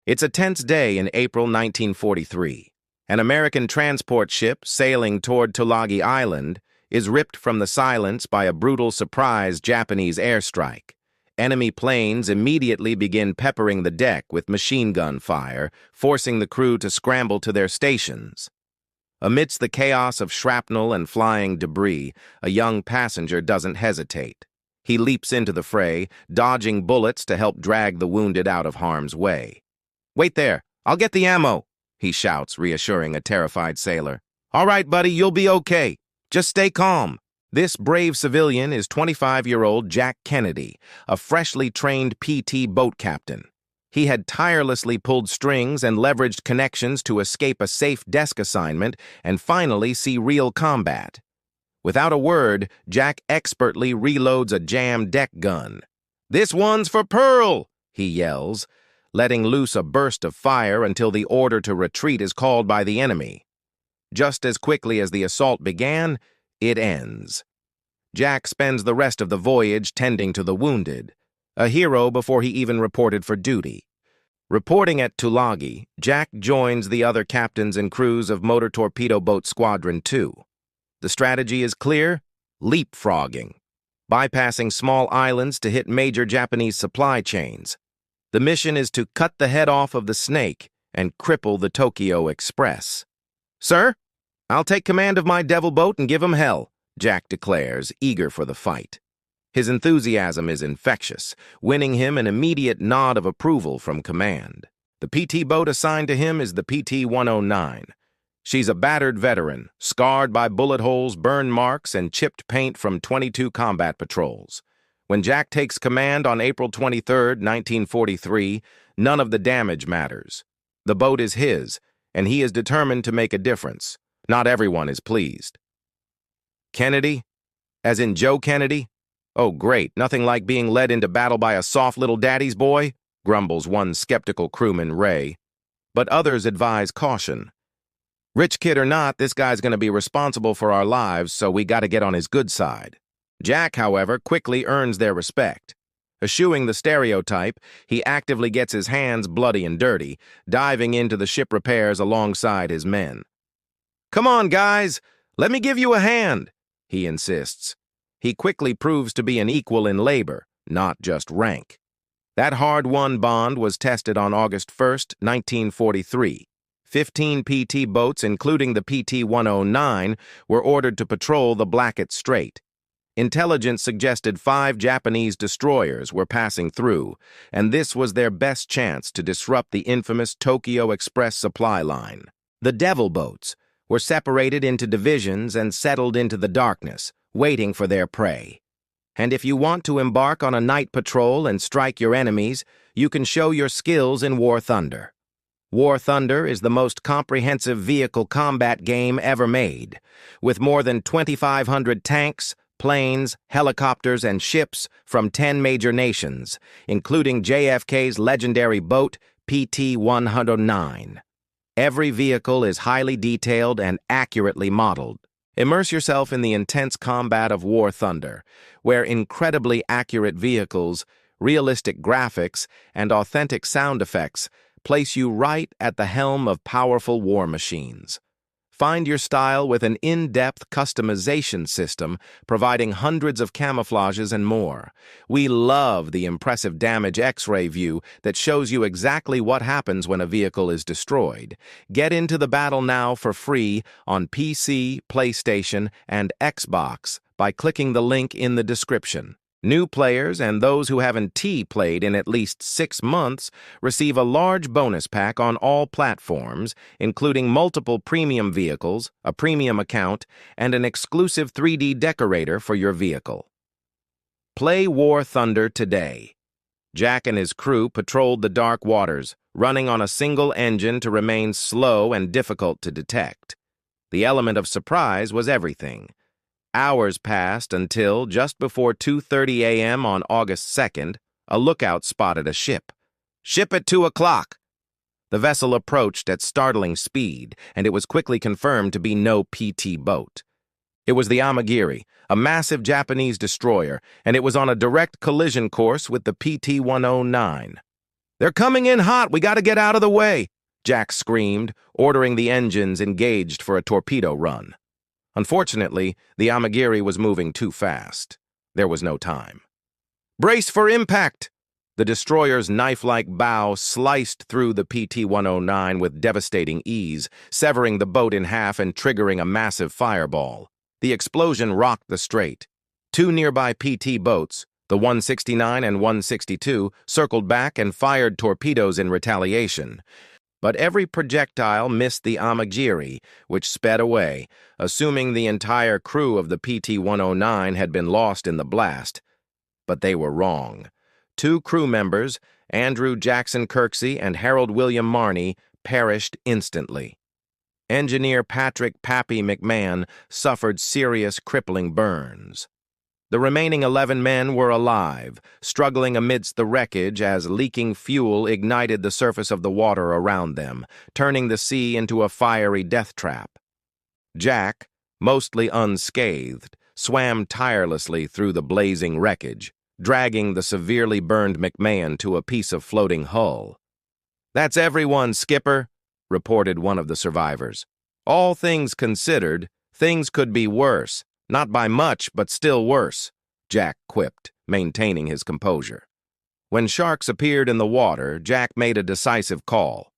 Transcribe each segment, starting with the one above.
It's a tense day in April 1943. An American transport ship sailing toward Tulagi Island is ripped from the silence by a brutal surprise Japanese airstrike. Enemy planes immediately begin peppering the deck with machine gun fire, forcing the crew to scramble to their stations. Amidst the chaos of shrapnel and flying debris, a young passenger doesn't hesitate. He leaps into the fray, dodging bullets to help drag the wounded out of harm's way. "Wait there, I'll get the ammo," he shouts, reassuring a terrified sailor. "All right, buddy, you'll be okay. Just stay calm." This brave civilian is 25-year-old Jack Kennedy, a freshly trained PT boat captain. He had tirelessly pulled strings and leveraged connections to escape a safe desk assignment and finally see real combat. Without a word, Jack expertly reloads a jammed deck gun. "This one's for Pearl," he yells, letting loose a burst of fire until the order to retreat is called by the enemy. Just as quickly as the assault began, it ends. Jack spends the rest of the voyage tending to the wounded, a hero before he even reported for duty. Reporting at Tulagi, Jack joins the other captains and crews of Motor Torpedo Boat Squadron 2. The strategy is clear: leapfrogging, bypassing small islands to hit major Japanese supply chains. The mission is to cut the head off of the snake and cripple the Tokyo Express. "Sir, I'll take command of my devil boat and give 'em hell," Jack declares, eager for the fight. His enthusiasm is infectious, winning him an immediate nod of approval from command. The PT boat assigned to him is the PT-109. She's a battered veteran, scarred by bullet holes, burn marks, and chipped paint from 22 combat patrols. When Jack takes command on April 23, 1943, none of the damage matters. The boat is his, and he is determined to make a difference. Not everyone is pleased. "Kennedy? As in Joe Kennedy? Oh, great, nothing like being led into battle by a soft little daddy's boy," grumbles one skeptical crewman, Ray. But others advise caution. "Rich kid or not, this guy's going to be responsible for our lives, so we got to get on his good side." Jack, however, quickly earns their respect. Eschewing the stereotype, he actively gets his hands bloody and dirty, diving into the ship repairs alongside his men. "Come on, guys, let me give you a hand," he insists. He quickly proves to be an equal in labor, not just rank. That hard-won bond was tested on August 1, 1943. 15 PT boats, including the PT-109, were ordered to patrol the Blackett Strait. Intelligence suggested 5 Japanese destroyers were passing through, and this was their best chance to disrupt the infamous Tokyo Express supply line. The Devil boats were separated into divisions and settled into the darkness, waiting for their prey. And if you want to embark on a night patrol and strike your enemies, you can show your skills in War Thunder. War Thunder is the most comprehensive vehicle combat game ever made, with more than 2,500 tanks, planes, helicopters, and ships from 10 major nations, including JFK's legendary boat, PT-109. Every vehicle is highly detailed and accurately modeled. Immerse yourself in the intense combat of War Thunder, where incredibly accurate vehicles, realistic graphics, and authentic sound effects place you right at the helm of powerful war machines. Find your style with an in-depth customization system providing hundreds of camouflages and more. We love the impressive damage X-ray view that shows you exactly what happens when a vehicle is destroyed. Get into the battle now for free on PC, PlayStation, and Xbox by clicking the link in the description. New players and those who haven't played in at least 6 months receive a large bonus pack on all platforms, including multiple premium vehicles, a premium account, and an exclusive 3D decorator for your vehicle. Play War Thunder today. Jack and his crew patrolled the dark waters, running on a single engine to remain slow and difficult to detect. The element of surprise was everything. Hours passed until, just before 2:30 a.m. on August 2nd, a lookout spotted a ship. "Ship at 2 o'clock." The vessel approached at startling speed, and it was quickly confirmed to be no PT boat. It was the Amagiri, a massive Japanese destroyer, and it was on a direct collision course with the PT-109. "They're coming in hot. We got to get out of the way," Jack screamed, ordering the engines engaged for a torpedo run. Unfortunately, the Amagiri was moving too fast. There was no time. "Brace for impact!" The destroyer's knife-like bow sliced through the PT-109 with devastating ease, severing the boat in half and triggering a massive fireball. The explosion rocked the strait. Two nearby PT boats, the 169 and 162, circled back and fired torpedoes in retaliation. But every projectile missed the Amagiri, which sped away, assuming the entire crew of the PT-109 had been lost in the blast. But they were wrong. Two crew members, Andrew Jackson Kirksey and Harold William Marney, perished instantly. Engineer Patrick Pappy McMahon suffered serious crippling burns. The remaining 11 men were alive, struggling amidst the wreckage as leaking fuel ignited the surface of the water around them, turning the sea into a fiery death trap. Jack, mostly unscathed, swam tirelessly through the blazing wreckage, dragging the severely burned McMahon to a piece of floating hull. "That's everyone, Skipper," reported one of the survivors. "All things considered, things could be worse. Not by much, but still worse," Jack quipped, maintaining his composure. When sharks appeared in the water, Jack made a decisive call.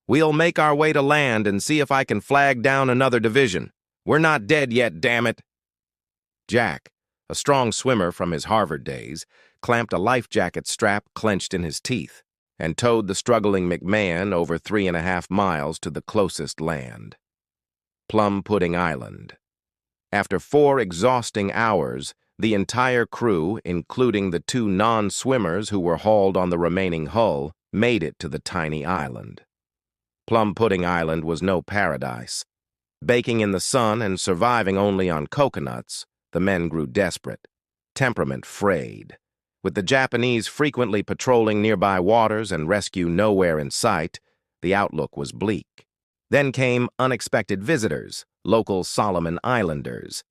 "We'll make our way to land and see if I can flag down another division. We're not dead yet, damn it." Jack, a strong swimmer from his Harvard days, clamped a life jacket strap clenched in his teeth and towed the struggling McMahon over 3.5 miles to the closest land. Plum Pudding Island. After 4 exhausting hours, the entire crew, including the 2 non-swimmers who were hauled on the remaining hull, made it to the tiny island. Plum Pudding Island was no paradise. Baking in the sun and surviving only on coconuts, the men grew desperate. Temperament frayed. With the Japanese frequently patrolling nearby waters and rescue nowhere in sight, the outlook was bleak. Then came unexpected visitors, local Solomon Islanders.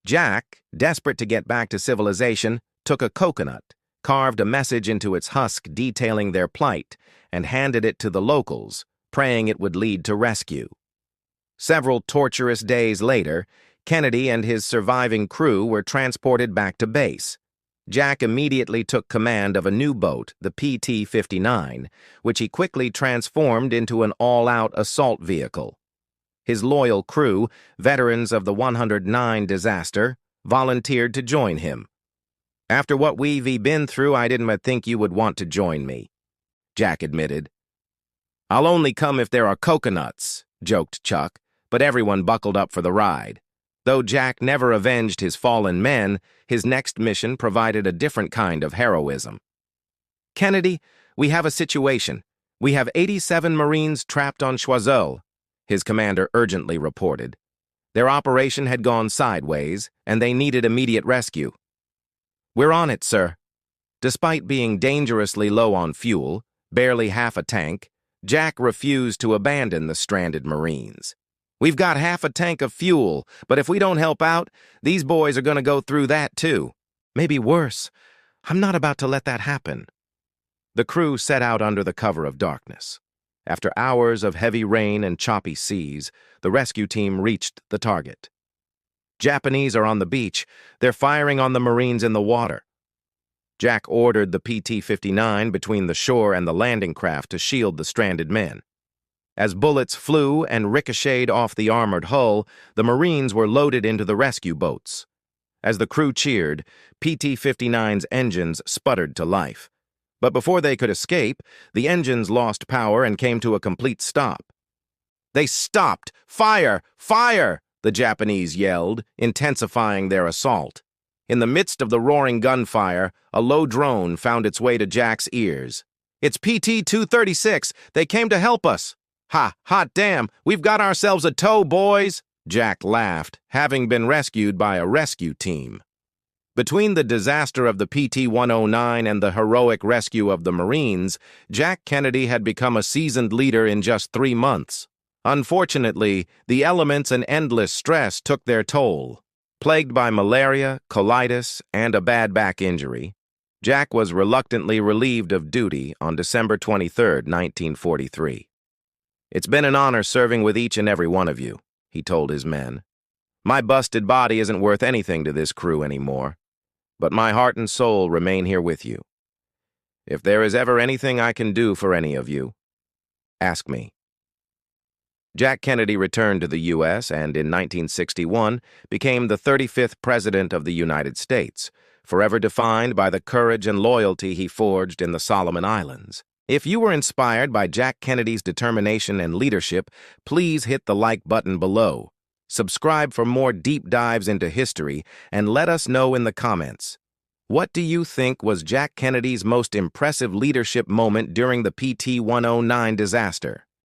Jack, desperate to get back to civilization, took a coconut, carved a message into its husk detailing their plight, and handed it to the locals, praying it would lead to rescue. Several torturous days later, Kennedy and his surviving crew were transported back to base. Jack immediately took command of a new boat, the PT-59, which he quickly transformed into an all-out assault vehicle. His loyal crew, veterans of the 109 disaster, volunteered to join him. "After what we've been through, I didn't think you would want to join me," Jack admitted. "I'll only come if there are coconuts," joked Chuck, but everyone buckled up for the ride. Though Jack never avenged his fallen men, his next mission provided a different kind of heroism. "Kennedy, we have a situation. We have 87 Marines trapped on Choiseul," his commander urgently reported. Their operation had gone sideways, and they needed immediate rescue. "We're on it, sir." Despite being dangerously low on fuel, barely half a tank, Jack refused to abandon the stranded Marines. "We've got half a tank of fuel, but if we don't help out, these boys are going to go through that too. Maybe worse. I'm not about to let that happen." The crew set out under the cover of darkness. After hours of heavy rain and choppy seas, the rescue team reached the target. Japanese are on the beach. They're firing on the Marines in the water. Jack ordered the PT-59 between the shore and the landing craft to shield the stranded men. As bullets flew and ricocheted off the armored hull, the Marines were loaded into the rescue boats. As the crew cheered, PT-59's engines sputtered to life. But before they could escape, the engines lost power and came to a complete stop. "They stopped! Fire! Fire!" the Japanese yelled, intensifying their assault. In the midst of the roaring gunfire, a low drone found its way to Jack's ears. "It's PT-236! They came to help us!" "Ha! Hot damn! We've got ourselves a tow, boys!" Jack laughed, having been rescued by a rescue team. Between the disaster of the PT-109 and the heroic rescue of the Marines, Jack Kennedy had become a seasoned leader in just 3 months. Unfortunately, the elements and endless stress took their toll. Plagued by malaria, colitis, and a bad back injury, Jack was reluctantly relieved of duty on December 23, 1943. "It's been an honor serving with each and every one of you," he told his men. "My busted body isn't worth anything to this crew anymore, but my heart and soul remain here with you. If there is ever anything I can do for any of you, ask me." Jack Kennedy returned to the U.S. and in 1961 became the 35th President of the United States, forever defined by the courage and loyalty he forged in the Solomon Islands. If you were inspired by Jack Kennedy's determination and leadership, please hit the like button below. Subscribe for more deep dives into history, and let us know in the comments. What do you think was Jack Kennedy's most impressive leadership moment during the PT-109 disaster?